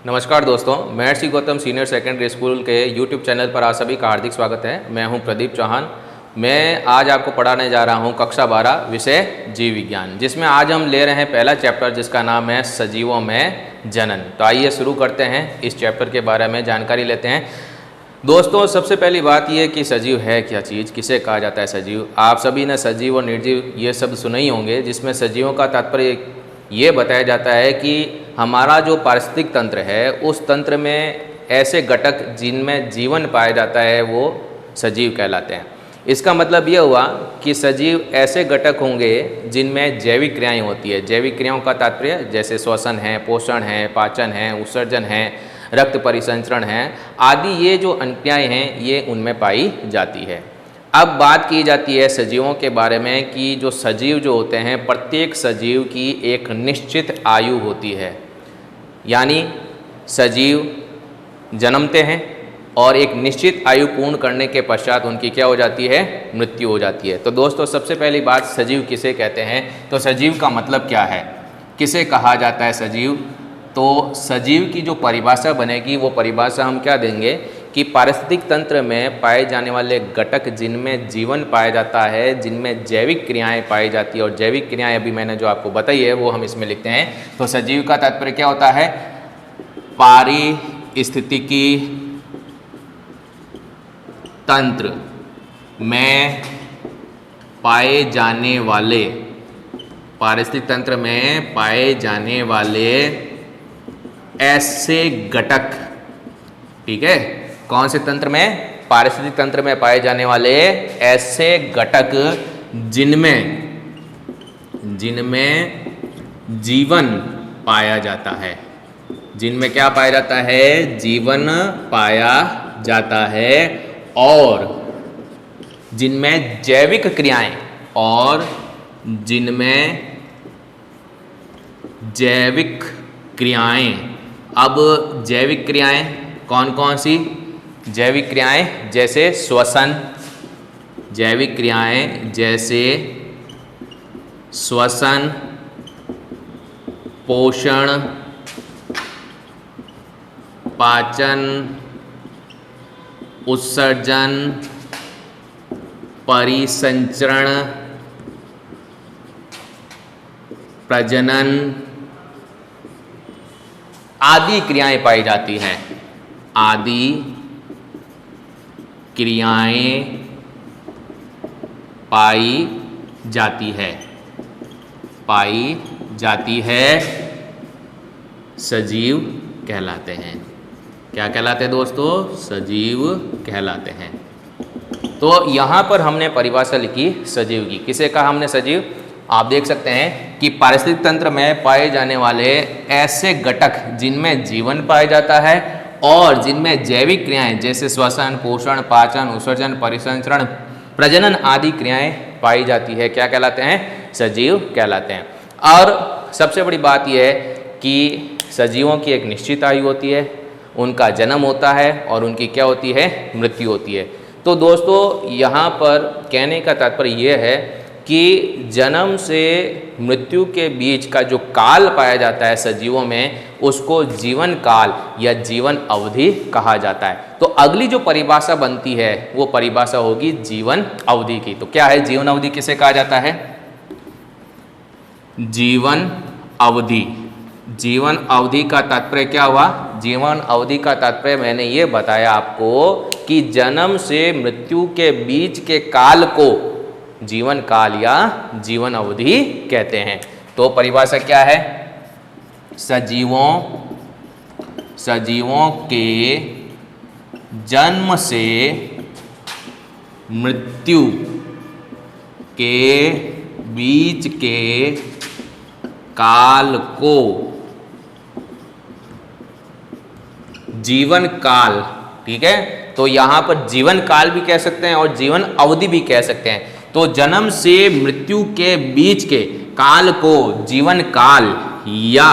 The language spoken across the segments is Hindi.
नमस्कार दोस्तों, महर्षि गौतम सीनियर सेकेंडरी स्कूल के यूट्यूब चैनल पर आप सभी का हार्दिक स्वागत है। मैं हूं प्रदीप चौहान। मैं आज आपको पढ़ाने जा रहा हूं कक्षा 12 विषय जीव विज्ञान, जिसमें आज हम ले रहे हैं पहला चैप्टर जिसका नाम है सजीवों में जनन। तो आइए शुरू करते हैं, इस चैप्टर के बारे में जानकारी लेते हैं। दोस्तों, सबसे पहली बात यह कि सजीव है क्या चीज़, किसे कहा जाता है सजीव। आप सभी ने सजीव और निर्जीव ये शब्द सुने ही होंगे, जिसमें सजीवों का तात्पर्य ये बताया जाता है कि हमारा जो पारिस्थितिक तंत्र है उस तंत्र में ऐसे घटक जिनमें जीवन पाया जाता है वो सजीव कहलाते हैं। इसका मतलब यह हुआ कि सजीव ऐसे घटक होंगे जिनमें जैविक क्रियाएं होती है। जैविक क्रियाओं का तात्पर्य जैसे श्वसन है, पोषण है, पाचन है, उत्सर्जन है, रक्त परिसंचरण है आदि, ये जो क्रियाएं हैं ये उनमें पाई जाती है। अब बात की जाती है सजीवों के बारे में कि जो सजीव जो होते हैं, प्रत्येक सजीव की एक निश्चित आयु होती है। यानी सजीव जन्मते हैं और एक निश्चित आयु पूर्ण करने के पश्चात उनकी क्या हो जाती है, मृत्यु हो जाती है। तो दोस्तों, सबसे पहली बात सजीव किसे कहते हैं, तो सजीव का मतलब क्या है, किसे कहा जाता है सजीव। तो सजीव की जो परिभाषा बनेगी वो परिभाषा हम क्या देंगे कि पारिस्थितिक तंत्र में पाए जाने वाले घटक जिनमें जीवन पाया जाता है, जिनमें जैविक क्रियाएं पाई जाती है, और जैविक क्रियाएं अभी मैंने जो आपको बताई है वो हम इसमें लिखते हैं। तो सजीव का तात्पर्य क्या होता है, पारिस्थितिकी तंत्र में पाए जाने वाले, पारिस्थितिक तंत्र में पाए जाने वाले ऐसे घटक, ठीक है, कौन से तंत्र में, पारिस्थितिक तंत्र में पाए जाने वाले ऐसे घटक जिनमें जीवन पाया जाता है, जिनमें क्या पाया जाता है, जीवन पाया जाता है, और जिनमें जैविक क्रियाएं, और जिनमें जैविक क्रियाएं। अब जैविक क्रियाएं कौन कौन सी, जैविक क्रियाएं जैसे श्वसन, जैविक क्रियाएं जैसे श्वसन, पोषण, पाचन, उत्सर्जन, परिसंचरण, प्रजनन आदि क्रियाएं पाई जाती हैं। आदि क्रियाएं पाई जाती है, पाई जाती है, सजीव कहलाते हैं। क्या कहलाते हैं दोस्तों, सजीव कहलाते हैं। तो यहाँ पर हमने परिभाषा लिखी सजीव की, किसे कहा हमने सजीव। आप देख सकते हैं कि पारिस्थितिक तंत्र में पाए जाने वाले ऐसे घटक जिनमें जीवन पाया जाता है और जिनमें जैविक क्रियाएं जैसे श्वसन, पोषण, पाचन, उत्सर्जन, परिसंचरण, प्रजनन आदि क्रियाएं पाई जाती है, क्या कहलाते हैं, सजीव कहलाते हैं। और सबसे बड़ी बात यह है कि सजीवों की एक निश्चित आयु होती है, उनका जन्म होता है और उनकी क्या होती है, मृत्यु होती है। तो दोस्तों, यहाँ पर कहने का तात्पर्य यह है कि जन्म से मृत्यु के बीच का जो काल पाया जाता है सजीवों में, उसको जीवन काल या जीवन अवधि कहा जाता है। तो अगली जो परिभाषा बनती है वो परिभाषा होगी जीवन अवधि की। तो क्या है जीवन अवधि, किसे कहा जाता है, जीवन अवधि। जीवन अवधि का तात्पर्य क्या हुआ, जीवन अवधि का तात्पर्य मैंने ये बताया आपको कि जन्म से मृत्यु के बीच के काल को जीवन काल या जीवन अवधि कहते हैं। तो परिभाषा क्या है, सजीवों के जन्म से मृत्यु के बीच के काल को जीवन काल, ठीक है। तो यहां पर जीवन काल भी कह सकते हैं और जीवन अवधि भी कह सकते हैं। तो जन्म से मृत्यु के बीच के काल को जीवन काल या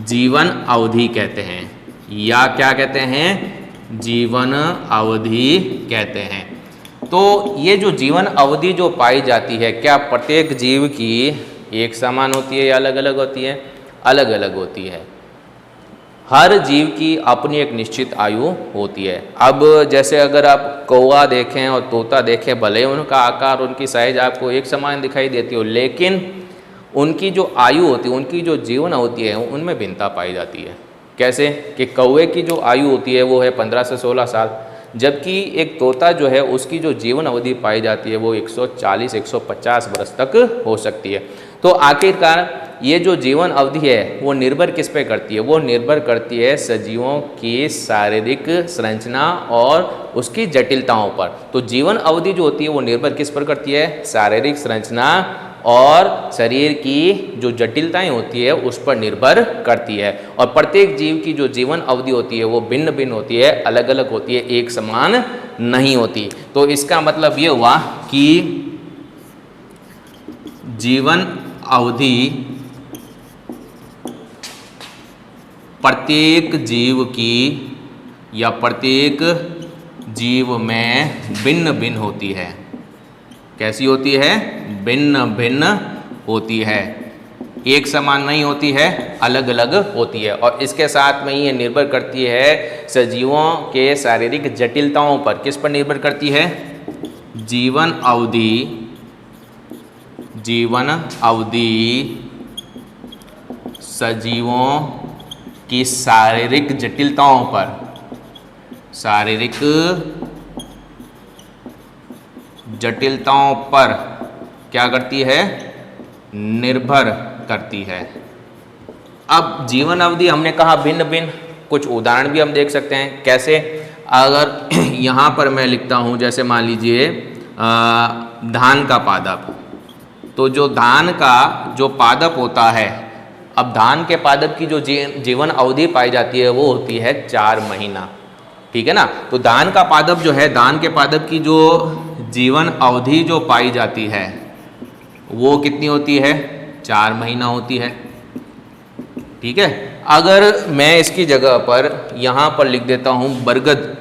जीवन अवधि कहते हैं, या क्या कहते हैं, जीवन अवधि कहते हैं। तो ये जो जीवन अवधि जो पाई जाती है, क्या प्रत्येक जीव की एक समान होती है या अलग अलग होती है? अलग अलग होती है। हर जीव की अपनी एक निश्चित आयु होती है। अब जैसे अगर आप कौवा देखें और तोता देखें, भले उनका आकार, उनकी साइज आपको एक समान दिखाई देती हो, लेकिन उनकी जो आयु होती है, उनकी जो जीवन होती है, उनमें भिन्नता पाई जाती है। कैसे कि कौवे की जो आयु होती है वो है 15 से 16 साल, जबकि एक तोता जो है उसकी जो जीवन अवधि पाई जाती है वो 140-150 वर्ष तक हो सकती है। तो आखिरकार ये जो जीवन अवधि है वो निर्भर किस पे करती है? वो निर्भर करती है सजीवों की शारीरिक संरचना और उसकी जटिलताओं पर। तो जीवन अवधि जो होती है वो निर्भर किस पर करती है? शारीरिक संरचना और शरीर की जो जटिलताएं होती है उस पर निर्भर करती है। और प्रत्येक जीव की जो जीवन अवधि होती है वो भिन्न भिन्न होती है, अलग अलग होती है, एक समान नहीं होती। तो इसका मतलब ये हुआ कि जीवन अवधि प्रत्येक जीव की या प्रत्येक जीव में भिन्न भिन्न होती है। कैसी होती है? भिन्न भिन्न होती है, एक समान नहीं होती है, अलग अलग होती है। और इसके साथ में ये निर्भर करती है सजीवों के शारीरिक जटिलताओं पर। किस पर निर्भर करती है? जीवन अवधि सजीवों की शारीरिक जटिलताओं पर, शारीरिक जटिलताओं पर क्या करती है? निर्भर करती है। अब जीवन अवधि हमने कहा भिन्न भिन्न, कुछ उदाहरण भी हम देख सकते हैं। कैसे? अगर यहाँ पर मैं लिखता हूँ, जैसे मान लीजिए धान का पादप, तो जो धान का जो पादप होता है, अब धान के पादप की जो जीवन अवधि पाई जाती है वो होती है 4 महीना। ठीक है ना? तो धान का पादप जो है, धान के पादप की जो जीवन अवधि जो पाई जाती है वो कितनी होती है? 4 महीना होती है। ठीक है? अगर मैं इसकी जगह पर यहाँ पर लिख देता हूँ बरगद,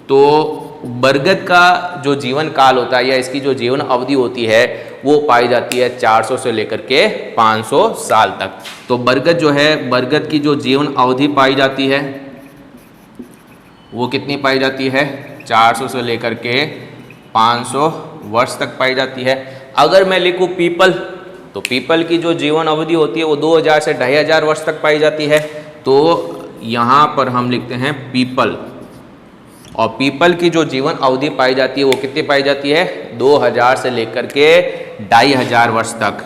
तो बरगद का जो जीवन काल होता है या इसकी जो जीवन अवधि होती है वो पाई जाती है 400 से लेकर के 500 साल तक। तो बरगद जो है, बरगद की जो जीवन अवधि पाई जाती है वो कितनी पाई जाती है? 400 से लेकर के 500 वर्ष तक पाई जाती है। अगर मैं लिखूँ पीपल, तो पीपल की जो जीवन अवधि होती है वो 2000 से 2500 वर्ष तक पाई जाती है। तो यहाँ पर हम लिखते हैं पीपल, और पीपल की जो जीवन अवधि पाई जाती है वो कितनी पाई जाती है? 2000 से लेकर के 2500 वर्ष तक।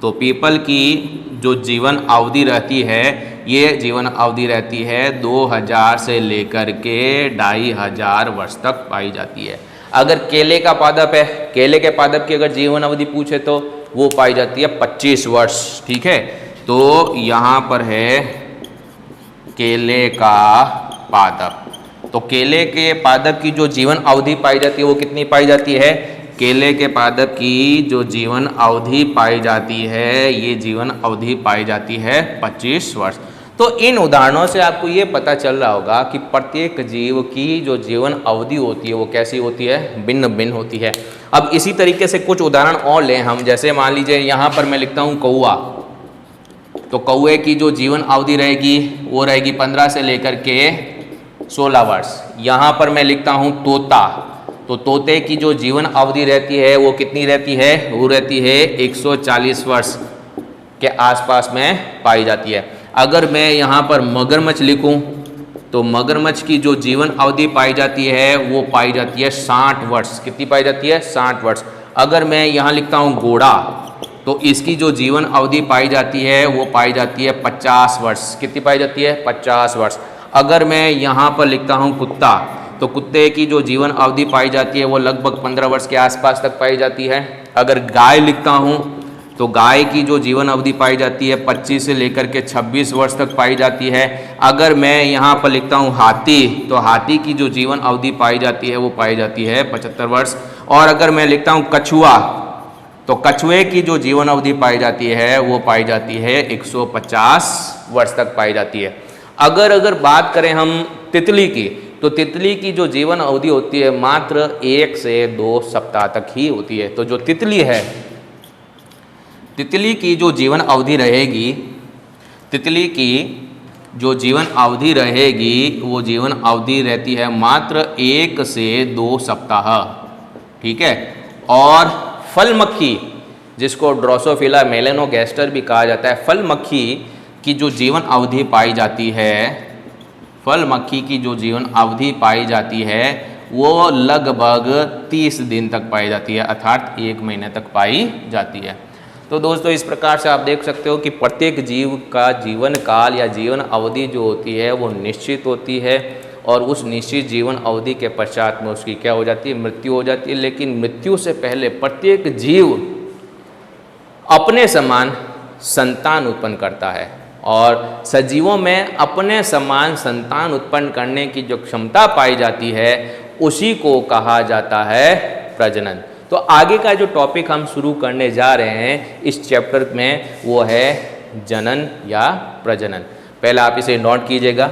तो पीपल की जो जीवन अवधि रहती है, ये जीवन अवधि रहती है 2000 से लेकर के 2500 वर्ष तक पाई जाती है। अगर केले का पादप है, केले के पादप की अगर जीवन अवधि पूछे तो वो पाई जाती है 25 वर्ष। ठीक है? तो यहाँ पर है केले का पादप, तो केले के पादप की जो जीवन अवधि पाई जाती है वो कितनी पाई जाती है? केले के पादप की जो जीवन अवधि पाई जाती है, ये जीवन अवधि पाई जाती है 25 वर्ष। तो इन उदाहरणों से आपको ये पता चल रहा होगा कि प्रत्येक जीव की जो जीवन अवधि होती है वो कैसी होती है? भिन्न भिन्न होती है। अब इसी तरीके से कुछ उदाहरण और लें हम। जैसे मान लीजिए यहाँ पर मैं लिखता हूँ कौवा, तो कौवे की जो जीवन अवधि रहेगी वो रहेगी 15 से लेकर के 16 वर्ष। यहाँ पर मैं लिखता हूँ तोता, तो तोते की जो जीवन अवधि रहती है वो कितनी रहती है? वो रहती है 140 वर्ष के आसपास में पाई जाती है। अगर मैं यहाँ पर मगरमच्छ लिखूँ, तो मगरमच्छ की जो जीवन अवधि पाई जाती है वो पाई जाती है 60 वर्ष। कितनी पाई जाती है? 60 वर्ष। अगर मैं यहाँ लिखता हूँ घोड़ा, तो इसकी जो जीवन अवधि पाई जाती है वो पाई जाती है 50 वर्ष। कितनी पाई जाती है? 50 वर्ष। अगर मैं यहाँ पर लिखता हूँ कुत्ता, तो कुत्ते की जो जीवन अवधि पाई जाती है वो लगभग 15 वर्ष के आसपास तक पाई जाती है। अगर गाय लिखता हूँ, तो गाय की जो जीवन अवधि पाई जाती है 25 से लेकर के 26 वर्ष तक पाई जाती है। अगर मैं यहाँ पर लिखता हूँ हाथी, तो हाथी की जो जीवन अवधि पाई जाती है वो पाई जाती है 75 वर्ष। और अगर मैं लिखता हूँ कछुआ, तो कछुए की जो जीवन अवधि पाई जाती है वो पाई जाती है 150 वर्ष तक पाई जाती है। अगर बात करें हम तितली की, तो तितली की जो जीवन अवधि होती है मात्र 1 से 2 सप्ताह तक ही होती है। तो जो तितली है, तितली की जो जीवन अवधि रहेगी तितली की जो जीवन अवधि रहेगी वो जीवन अवधि रहती है मात्र 1 से 2 सप्ताह, ठीक है। और फल मक्खी, जिसको ड्रोसोफिला मेलेनोगैस्टर भी कहा जाता है, फल मक्खी की जो जीवन अवधि पाई जाती है, फल मक्खी की जो जीवन अवधि पाई जाती है वो लगभग 30 दिन तक पाई जाती है, अर्थात 1 महीने तक पाई जाती है। तो दोस्तों इस प्रकार से आप देख सकते हो कि प्रत्येक जीव का जीवन काल या जीवन अवधि जो होती है वो निश्चित होती है, और उस निश्चित जीवन अवधि के पश्चात में उसकी क्या हो जाती है, मृत्यु हो जाती है। लेकिन मृत्यु से पहले प्रत्येक जीव अपने समान संतान उत्पन्न करता है, और सजीवों में अपने समान संतान उत्पन्न करने की जो क्षमता पाई जाती है उसी को कहा जाता है प्रजनन। तो आगे का जो टॉपिक हम शुरू करने जा रहे हैं इस चैप्टर में वो है जनन या प्रजनन। पहले आप इसे नोट कीजिएगा।